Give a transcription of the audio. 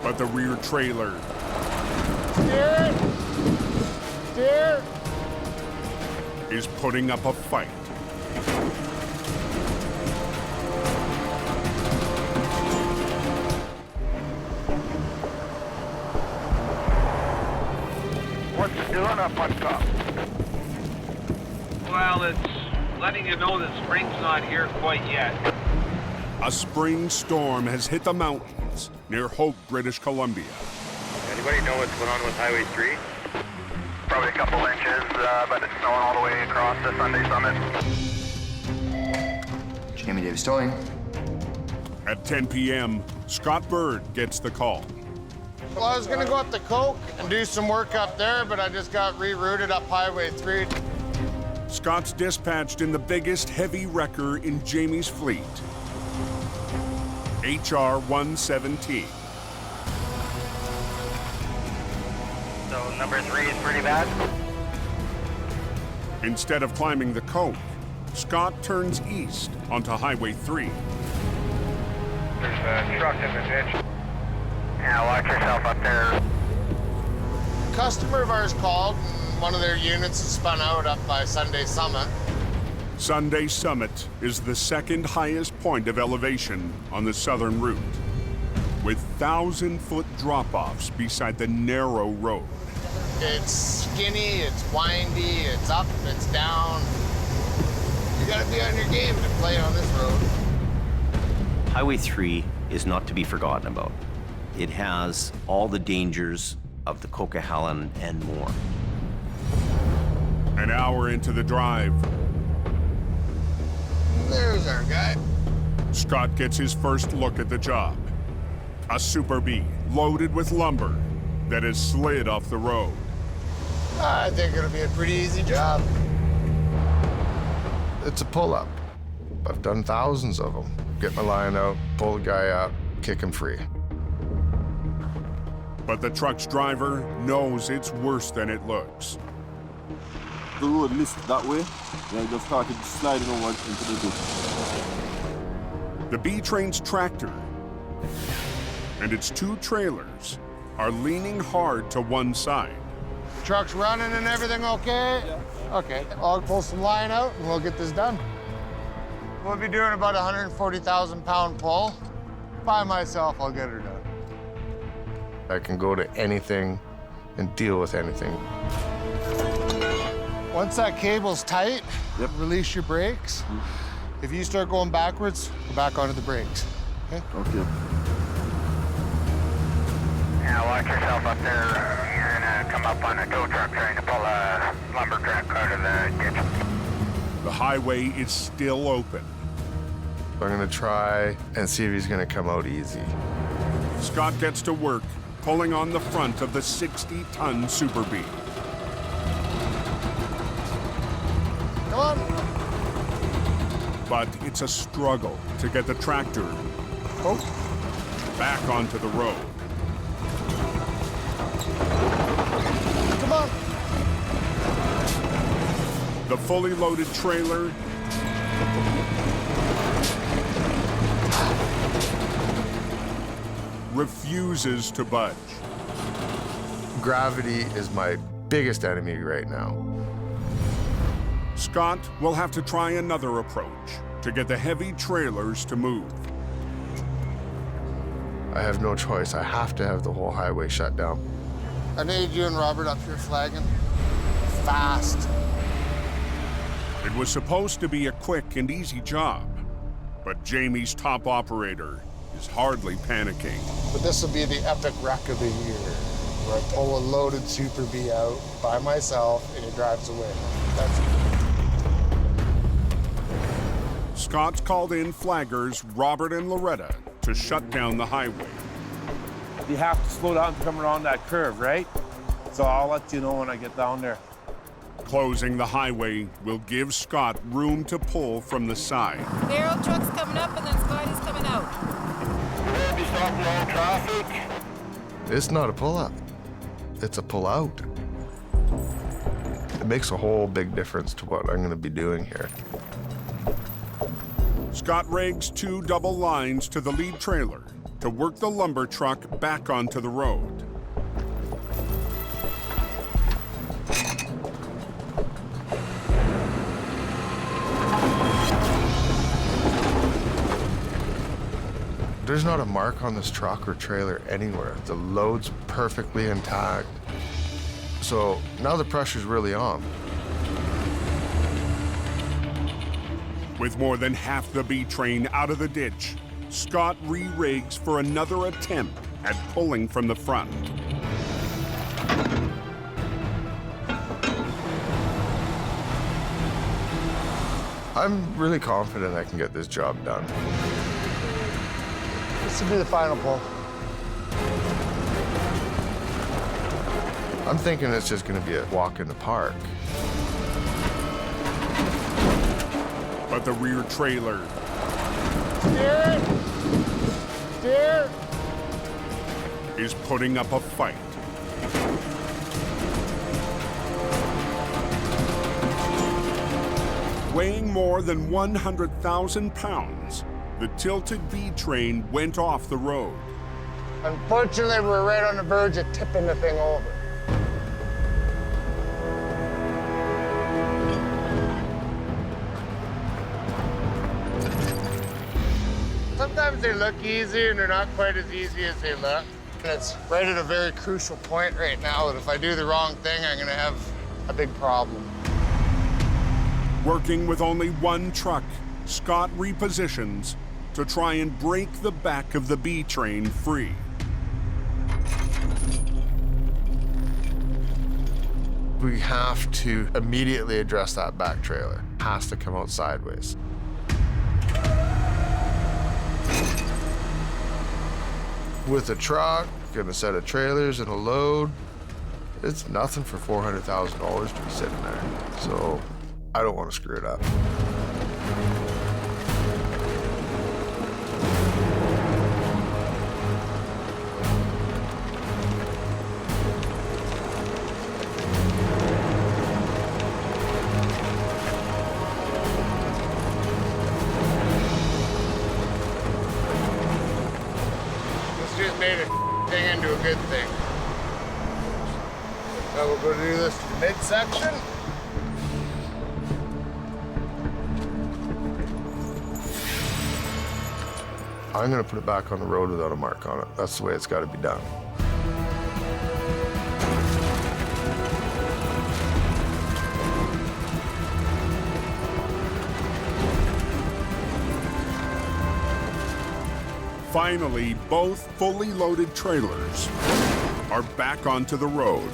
But the rear trailer Steer! is putting up a fight. What's it doing up on top? Well, it's letting you know that spring's not here quite yet. A spring storm has hit the mountains near Hope, British Columbia. Anybody know what's going on with Highway 3? Probably a couple inches, but it's snowing all the way across the Sunday Summit. Jamie Davis Towing. At 10 p.m., Scott Bird gets the call. Well, I was gonna go up to Coke and do some work up there, but I just got rerouted up Highway 3. Scott's dispatched in the biggest heavy wrecker in Jamie's fleet, HR 117. So number 3 is pretty bad. Instead of climbing the Coke, Scott turns east onto Highway 3. There's a truck in the ditch. Yeah, watch yourself up there. A customer of ours called, and one of their units is spun out up by Sunday Summit. Sunday Summit is the second highest point of elevation on the southern route, with 1,000-foot drop-offs beside the narrow road. It's skinny, it's windy, it's up, it's down. You gotta be on your game to play on this road. Highway 3 is not to be forgotten about. It has all the dangers of the Coquihalla and more. An hour into the drive, There's our guy. Scott gets his first look at the job. A Super B loaded with lumber that has slid off the road. I think it'll be a pretty easy job. It's a pull-up. I've done thousands of them. Get my line out, pull the guy out, kick him free. But the truck's driver knows it's worse than it looks. The road missed that way, and I just started sliding over into the ditch. The B-Train's tractor and its two trailers are leaning hard to one side. Truck's running and everything okay? Yeah. Okay, I'll pull some line out and we'll get this done. We'll be doing about a 140,000-pound pull. By myself, I'll get her done. I can go to anything and deal with anything. Once that cable's tight, release your brakes. If you start going backwards, go back onto the brakes, okay? Okay. Yeah, watch yourself up there. You're gonna come up on a tow truck trying to pull a lumber truck out of the ditch. The highway is still open. I'm gonna try and see if he's gonna come out easy. Scott gets to work pulling on the front of the 60-ton Super B. Come on. But it's a struggle to get the tractor back onto the road. Come on. The fully loaded trailer refuses to budge. Gravity is my biggest enemy right now. Scott will have to try another approach to get the heavy trailers to move. I have no choice. I have to have the whole highway shut down. I need you and Robert up here flagging. Fast. It was supposed to be a quick and easy job, but Jamie's top operator is hardly panicking. But this will be the epic wreck of the year, where I pull a loaded Super B out by myself and it drives away. That's it. Scott's called in flaggers Robert and Loretta to shut down the highway. You have to slow down to come around that curve, right? So I'll let you know when I get down there. Closing the highway will give Scott room to pull from the side. Narrow truck's coming up and then Scotty's coming out. We'll be stopping all traffic. It's not a pull-up. It's a pull-out. It makes a whole big difference to what I'm gonna be doing here. Scott rigs two double lines to the lead trailer to work the lumber truck back onto the road. There's not a mark on this truck or trailer anywhere. The load's perfectly intact. So now the pressure's really on. With more than half the B train out of the ditch, Scott re-rigs for another attempt at pulling from the front. I'm really confident I can get this job done. This will be the final pull. I'm thinking it's just gonna be a walk in the park. But the rear trailer Steer it! Steer! is putting up a fight. Weighing more than 100,000 pounds, the tilted B train went off the road. Unfortunately, we're right on the verge of tipping the thing over. Sometimes they look easy and they're not quite as easy as they look. And it's right at a very crucial point right now that if I do the wrong thing, I'm gonna have a big problem. Working with only one truck, Scott repositions to try and break the back of the B train free. We have to immediately address that back trailer. It has to come out sideways. With a truck and a set of trailers and a load, it's nothing for $400,000 to be sitting there. So I don't want to screw it up. Just made a thing into a good thing. Now we'll go do this to the midsection. I'm gonna put it back on the road without a mark on it. That's the way it's gotta be done. Finally, both fully loaded trailers are back onto the road.